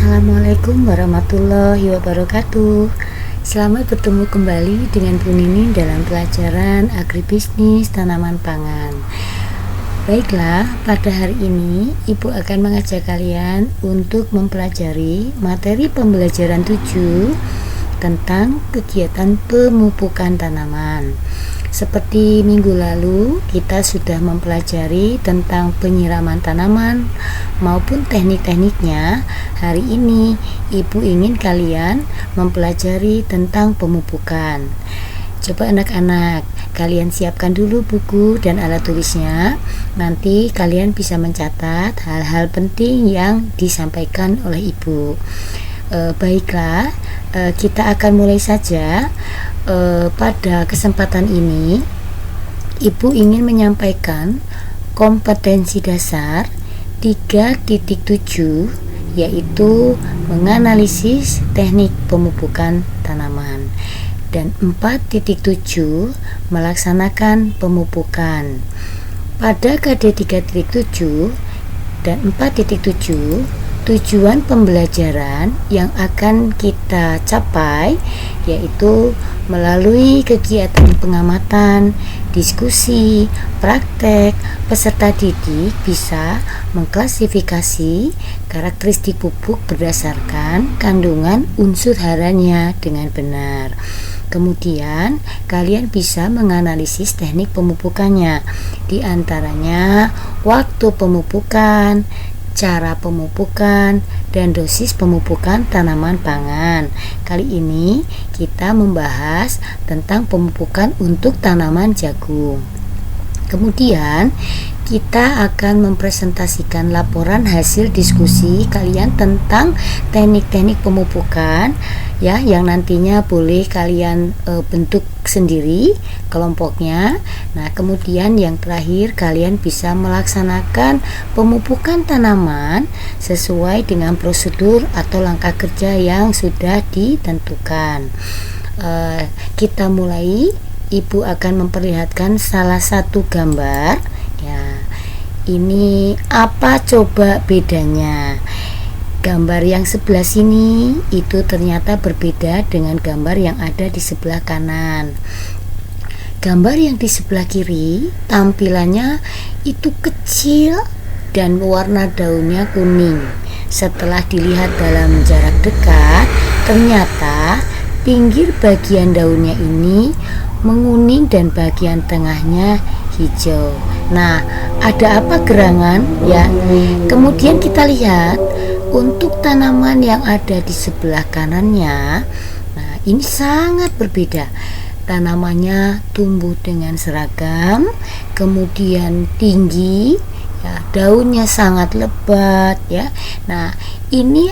Assalamualaikum warahmatullahi wabarakatuh. Selamat bertemu kembali dengan Bu Nining dalam pelajaran agribisnis tanaman pangan. Baiklah, pada hari ini Ibu akan mengajak kalian untuk mempelajari materi pembelajaran 7 tentang kegiatan pemupukan tanaman. Seperti minggu lalu, kita sudah mempelajari tentang penyiraman tanaman maupun teknik-tekniknya. Hari ini, Ibu ingin kalian mempelajari tentang pemupukan. Coba anak-anak, kalian siapkan dulu buku dan alat tulisnya. Nanti kalian bisa mencatat hal-hal penting yang disampaikan oleh Ibu. Baiklah, kita akan mulai saja. Pada kesempatan ini Ibu ingin menyampaikan kompetensi dasar 3.7, yaitu menganalisis teknik pemupukan tanaman, dan 4.7 melaksanakan pemupukan. Pada KD 3.7 dan 4.7, tujuan pembelajaran yang akan kita capai yaitu melalui kegiatan pengamatan, diskusi, praktek, peserta didik bisa mengklasifikasi karakteristik pupuk berdasarkan kandungan unsur haranya dengan benar. Kemudian kalian bisa menganalisis teknik pemupukannya, di antaranya waktu pemupukan, cara pemupukan, dan dosis pemupukan tanaman pangan. Kali ini kita membahas tentang pemupukan untuk tanaman jagung. Kemudian kita akan mempresentasikan laporan hasil diskusi kalian tentang teknik-teknik pemupukan ya, yang nantinya boleh kalian bentuk sendiri kelompoknya. Nah, kemudian yang terakhir kalian bisa melaksanakan pemupukan tanaman sesuai dengan prosedur atau langkah kerja yang sudah ditentukan. Kita mulai. Ibu akan memperlihatkan salah satu gambar ya. Ini apa coba bedanya? Gambar yang sebelah sini itu ternyata berbeda dengan gambar yang ada di sebelah kanan. Gambar yang di sebelah kiri tampilannya itu kecil dan warna daunnya kuning. Setelah dilihat dalam jarak dekat, ternyata pinggir bagian daunnya ini menguning dan bagian tengahnya hijau. Nah, ada apa gerangan ya? Kemudian kita lihat untuk tanaman yang ada di sebelah kanannya. Nah, ini sangat berbeda. Tanamannya tumbuh dengan seragam, kemudian tinggi ya, daunnya sangat lebat ya. Nah, ini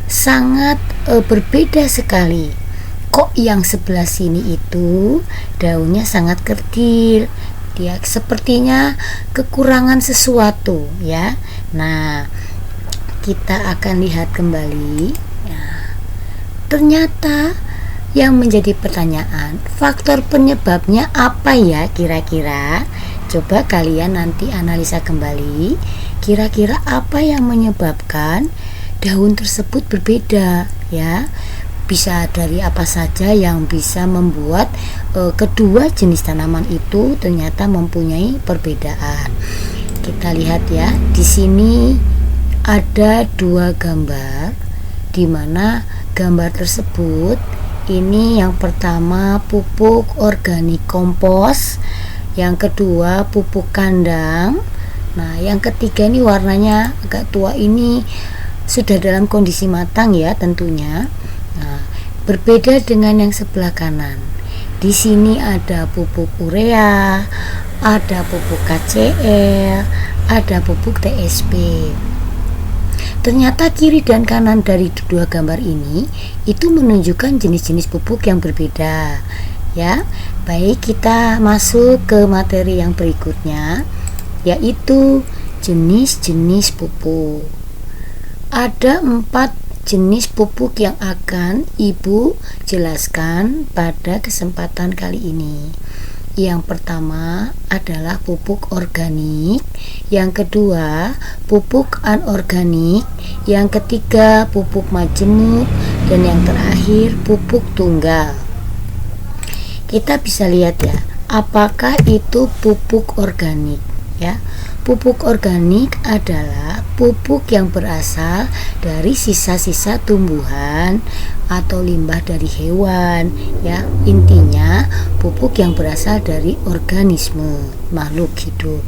sangat berbeda sekali. Kok yang sebelah sini itu daunnya sangat kerdil, dia sepertinya kekurangan sesuatu ya. Nah, kita akan lihat kembali ya. Ternyata yang menjadi pertanyaan, faktor penyebabnya apa ya kira-kira? Coba kalian nanti analisa kembali, kira-kira apa yang menyebabkan daun tersebut berbeda ya. Bisa dari apa saja yang bisa membuat kedua jenis tanaman itu ternyata mempunyai perbedaan. Kita lihat ya, di sini ada dua gambar, di mana gambar tersebut ini yang pertama pupuk organik kompos, yang kedua pupuk kandang. Nah, yang ketiga ini warnanya agak tua, ini sudah dalam kondisi matang ya tentunya. Nah, berbeda dengan yang sebelah kanan. Di sini ada pupuk urea, ada pupuk KCl, ada pupuk TSP. Ternyata kiri dan kanan dari dua gambar ini itu menunjukkan jenis-jenis pupuk yang berbeda. Ya, baik, kita masuk ke materi yang berikutnya, yaitu jenis-jenis pupuk. Ada 4 jenis pupuk yang akan Ibu jelaskan pada kesempatan kali ini. Yang pertama adalah pupuk organik, yang kedua pupuk anorganik, yang ketiga pupuk majemuk, dan yang terakhir pupuk tunggal. Kita bisa lihat ya, apakah itu pupuk organik ya. Pupuk organik adalah pupuk yang berasal dari sisa-sisa tumbuhan atau limbah dari hewan ya. Intinya pupuk yang berasal dari organisme makhluk hidup.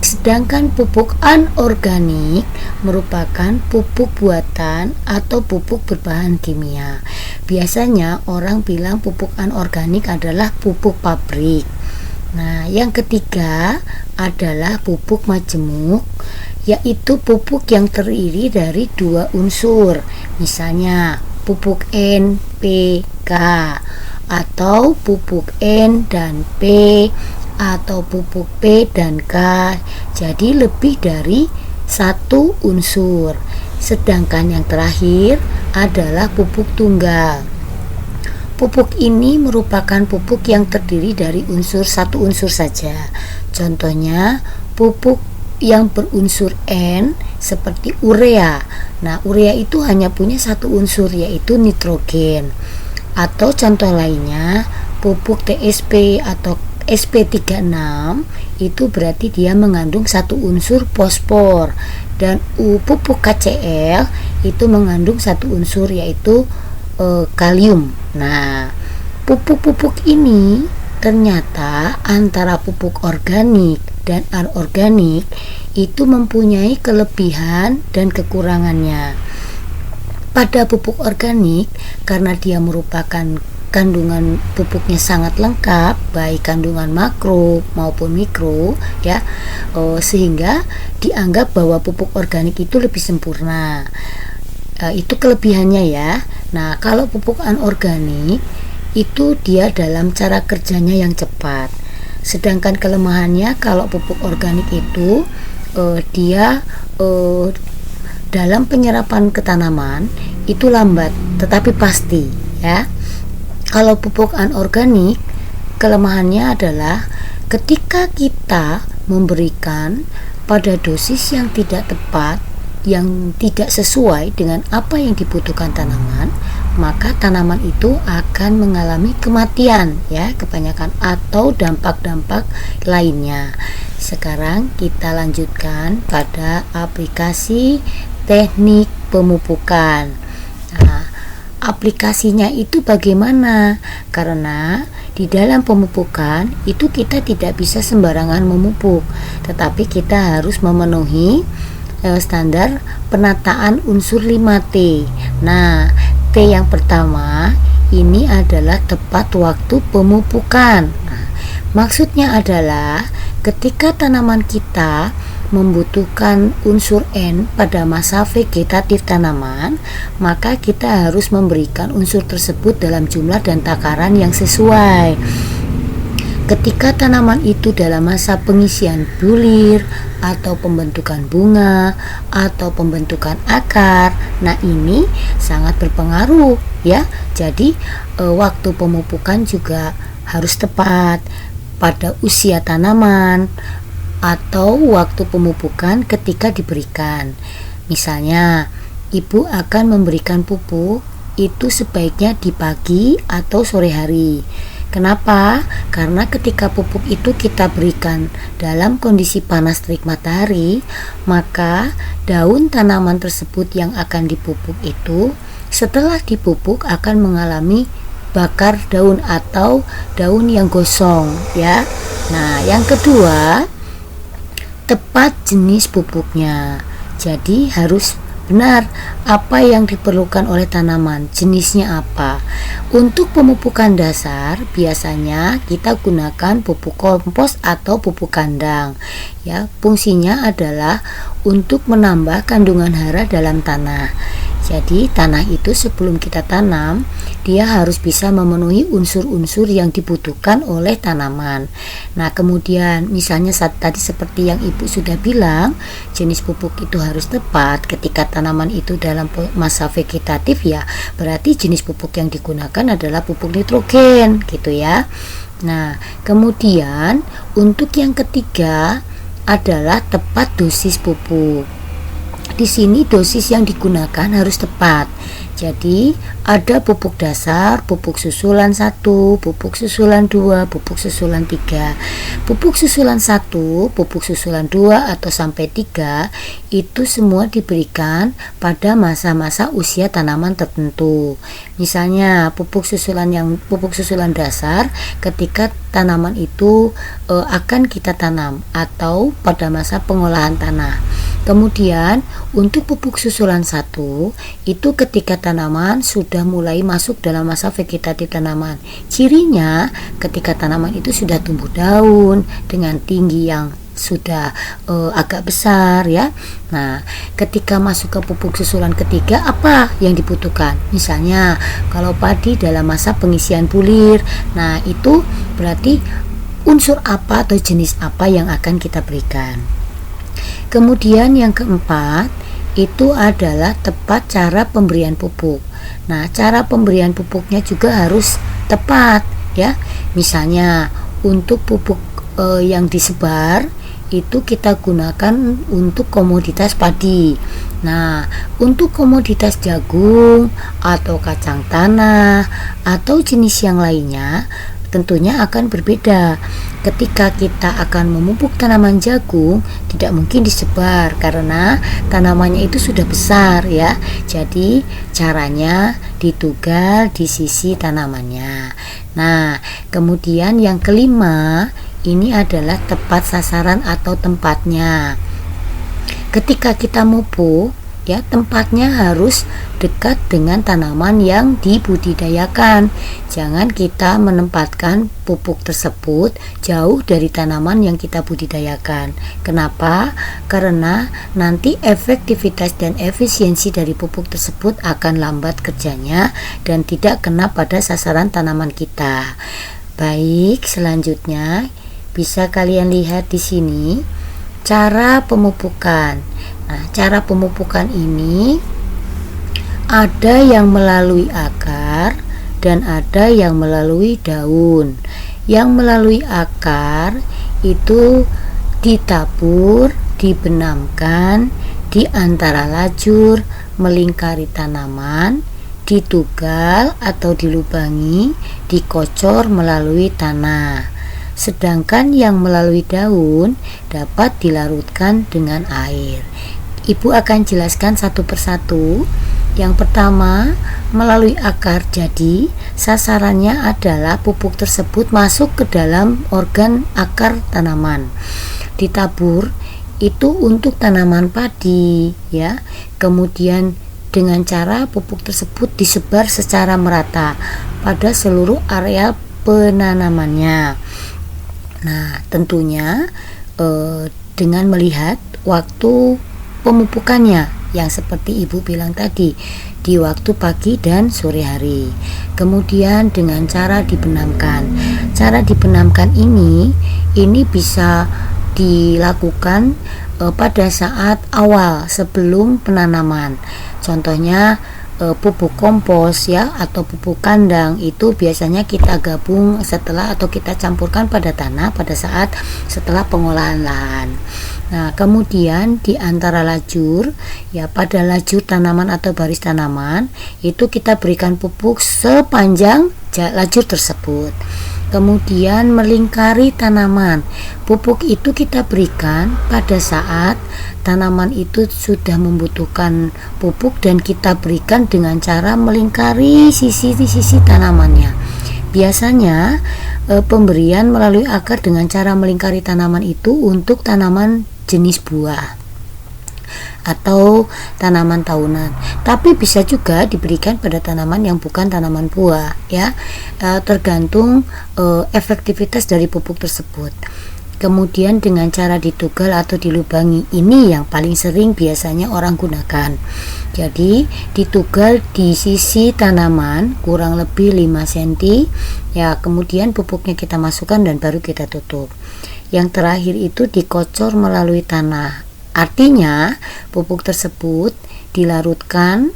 Sedangkan pupuk anorganik merupakan pupuk buatan atau pupuk berbahan kimia. Biasanya orang bilang pupuk anorganik adalah pupuk pabrik. Nah, yang ketiga adalah pupuk majemuk, yaitu pupuk yang terdiri dari dua unsur, misalnya pupuk N, P, K, atau pupuk N dan P, atau pupuk P dan K. Jadi lebih dari satu unsur. Sedangkan yang terakhir adalah pupuk tunggal. Pupuk ini merupakan pupuk yang terdiri dari satu unsur saja. Contohnya pupuk yang berunsur N seperti urea. Nah, urea itu hanya punya satu unsur, yaitu nitrogen. Atau contoh lainnya pupuk TSP atau SP36, itu berarti dia mengandung satu unsur fosfor. Dan pupuk KCl itu mengandung satu unsur, yaitu kalium. Nah, pupuk-pupuk ini ternyata antara pupuk organik dan anorganik itu mempunyai kelebihan dan kekurangannya. Pada pupuk organik, karena dia merupakan kandungan pupuknya sangat lengkap, baik kandungan makro maupun mikro ya, sehingga dianggap bahwa pupuk organik itu lebih sempurna. Itu kelebihannya ya. Nah, kalau pupuk anorganik itu dia dalam cara kerjanya yang cepat. Sedangkan kelemahannya kalau pupuk organik itu dia dalam penyerapan ke tanaman itu lambat tetapi pasti ya. Kalau pupuk anorganik, kelemahannya adalah ketika kita memberikan pada dosis yang tidak tepat, yang tidak sesuai dengan apa yang dibutuhkan tanaman, maka tanaman itu akan mengalami kematian ya, kebanyakan atau dampak-dampak lainnya. Sekarang kita lanjutkan pada aplikasi teknik pemupukan. Nah, aplikasinya itu bagaimana? Karena di dalam pemupukan itu kita tidak bisa sembarangan memupuk, tetapi kita harus memenuhi standar penataan unsur 5T. Nah, T yang pertama ini adalah tepat waktu pemupukan. Nah, maksudnya adalah ketika tanaman kita membutuhkan unsur N pada masa vegetatif tanaman, maka kita harus memberikan unsur tersebut dalam jumlah dan takaran yang sesuai. Ketika tanaman itu dalam masa pengisian bulir atau pembentukan bunga atau pembentukan akar, nah ini sangat berpengaruh ya. Jadi waktu pemupukan juga harus tepat pada usia tanaman atau waktu pemupukan ketika diberikan. Misalnya, ibu akan memberikan pupuk itu sebaiknya di pagi atau sore hari. Kenapa? Karena ketika pupuk itu kita berikan dalam kondisi panas terik matahari, maka daun tanaman tersebut yang akan dipupuk itu setelah dipupuk akan mengalami bakar daun atau daun yang gosong ya. Nah, yang kedua, tepat jenis pupuknya. Jadi harus benar apa yang diperlukan oleh tanaman, jenisnya apa. Untuk pemupukan dasar biasanya kita gunakan pupuk kompos atau pupuk kandang ya. Fungsinya adalah untuk menambah kandungan hara dalam tanah. Jadi tanah itu sebelum kita tanam, dia harus bisa memenuhi unsur-unsur yang dibutuhkan oleh tanaman. Nah, kemudian misalnya tadi seperti yang ibu sudah bilang, jenis pupuk itu harus tepat ketika tanaman itu dalam masa vegetatif ya. Berarti jenis pupuk yang digunakan adalah pupuk nitrogen gitu ya. Nah, kemudian untuk yang ketiga adalah tepat dosis pupuk. Di sini dosis yang digunakan harus tepat. Jadi ada pupuk dasar, pupuk susulan 1, pupuk susulan 2, pupuk susulan 3. Pupuk susulan 1, pupuk susulan 2 atau sampai 3 itu semua diberikan pada masa-masa usia tanaman tertentu. Misalnya pupuk susulan dasar ketika tanaman itu akan kita tanam atau pada masa pengolahan tanah. Kemudian untuk pupuk susulan 1 itu ketika tanaman sudah mulai masuk dalam masa vegetatif tanaman. Cirinya ketika tanaman itu sudah tumbuh daun dengan tinggi yang sudah agak besar ya. Nah, ketika masuk ke pupuk susulan ketiga apa yang dibutuhkan? Misalnya kalau padi dalam masa pengisian bulir. Nah, itu berarti unsur apa atau jenis apa yang akan kita berikan. Kemudian yang keempat itu adalah tepat cara pemberian pupuk. Nah, cara pemberian pupuknya juga harus tepat ya. Misalnya untuk pupuk yang disebar itu kita gunakan untuk komoditas padi. Nah, untuk komoditas jagung atau kacang tanah atau jenis yang lainnya tentunya akan berbeda. Ketika kita akan memupuk tanaman jagung, tidak mungkin disebar karena tanamannya itu sudah besar ya. Jadi caranya ditugal di sisi tanamannya. Nah, kemudian yang kelima ini adalah tepat sasaran atau tempatnya. Ketika kita mupuk ya, tempatnya harus dekat dengan tanaman yang dibudidayakan. Jangan kita menempatkan pupuk tersebut jauh dari tanaman yang kita budidayakan. Kenapa? Karena nanti efektivitas dan efisiensi dari pupuk tersebut akan lambat kerjanya dan tidak kena pada sasaran tanaman kita. Baik, selanjutnya bisa kalian lihat di sini cara pemupukan. Nah, cara pemupukan ini ada yang melalui akar dan ada yang melalui daun. Yang melalui akar itu ditabur, dibenamkan di antara lajur melingkari tanaman, ditugal atau dilubangi, dikocor melalui tanah. Sedangkan yang melalui daun dapat dilarutkan dengan air. Ibu akan jelaskan satu persatu. Yang pertama, melalui akar. Jadi, sasarannya adalah pupuk tersebut masuk ke dalam organ akar tanaman. Ditabur itu untuk tanaman padi ya. Kemudian dengan cara pupuk tersebut disebar secara merata pada seluruh area penanamannya. Nah, tentunya dengan melihat waktu pemupukannya yang seperti ibu bilang tadi, di waktu pagi dan sore hari. Kemudian dengan cara dibenamkan. Cara dibenamkan ini bisa dilakukan pada saat awal sebelum penanaman. Contohnya pupuk kompos ya atau pupuk kandang itu biasanya kita gabung setelah atau kita campurkan pada tanah pada saat setelah pengolahan lahan. Nah, kemudian di antara lajur ya, pada lajur tanaman atau baris tanaman itu kita berikan pupuk sepanjang lajur tersebut. Kemudian melingkari tanaman. Pupuk itu kita berikan pada saat tanaman itu sudah membutuhkan pupuk dan kita berikan dengan cara melingkari sisi-sisi tanamannya. Biasanya pemberian melalui akar dengan cara melingkari tanaman itu untuk tanaman jenis buah atau tanaman tahunan, tapi bisa juga diberikan pada tanaman yang bukan tanaman buah ya, tergantung efektivitas dari pupuk tersebut. Kemudian dengan cara ditugal atau dilubangi, ini yang paling sering biasanya orang gunakan. Jadi ditugal di sisi tanaman kurang lebih 5 cm ya, kemudian pupuknya kita masukkan dan baru kita tutup. Yang terakhir itu dikocor melalui tanah. Artinya pupuk tersebut dilarutkan,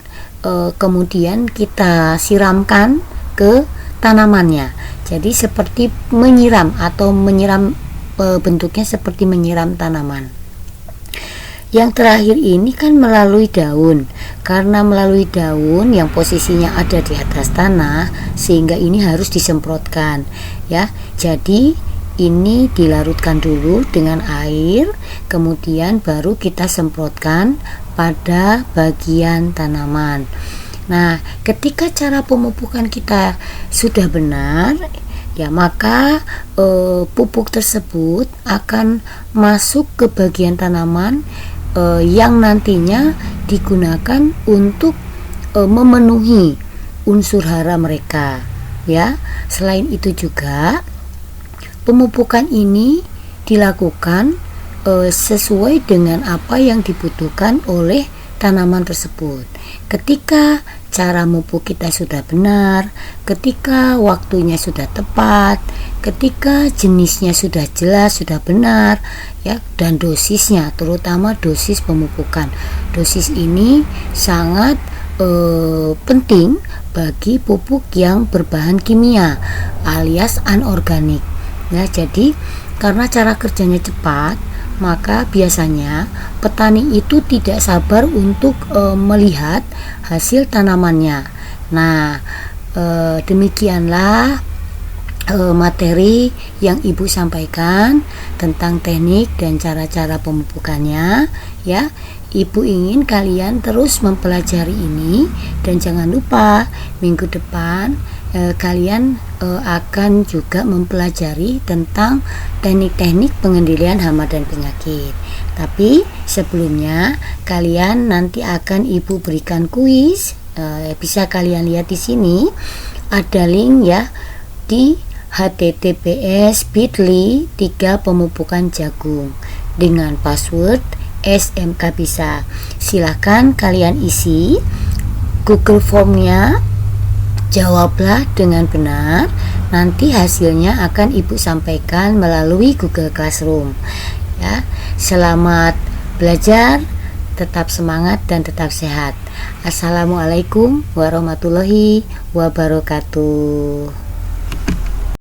kemudian kita siramkan ke tanamannya. Jadi seperti menyiram atau menyiram, bentuknya seperti menyiram tanaman. Yang terakhir ini kan melalui daun. Karena melalui daun yang posisinya ada di atas tanah, sehingga ini harus disemprotkan ya. Jadi ini dilarutkan dulu dengan air, kemudian baru kita semprotkan pada bagian tanaman. Nah, ketika cara pemupukan kita sudah benar, ya maka pupuk tersebut akan masuk ke bagian tanaman yang nantinya digunakan untuk memenuhi unsur hara mereka ya. Selain itu juga pemupukan ini dilakukan sesuai dengan apa yang dibutuhkan oleh tanaman tersebut. Ketika cara memupuk kita sudah benar, ketika waktunya sudah tepat, ketika jenisnya sudah jelas, sudah benar ya, dan dosisnya, terutama dosis pemupukan. Dosis ini sangat penting bagi pupuk yang berbahan kimia alias anorganik. Nah, jadi karena cara kerjanya cepat, maka biasanya petani itu tidak sabar untuk melihat hasil tanamannya. Nah, demikianlah materi yang Ibu sampaikan tentang teknik dan cara-cara pemupukannya ya. Ibu ingin kalian terus mempelajari ini, dan jangan lupa minggu depan kalian akan juga mempelajari tentang teknik-teknik pengendalian hama dan penyakit. Tapi sebelumnya kalian nanti akan Ibu berikan kuis, bisa kalian lihat di sini ada link ya, di https://bit.ly 3 pemupukan jagung dengan password SMK bisa. Silahkan kalian isi Google Formnya, jawablah dengan benar. Nanti hasilnya akan Ibu sampaikan melalui Google Classroom ya. Selamat belajar, tetap semangat dan tetap sehat. Assalamualaikum warahmatullahi wabarakatuh.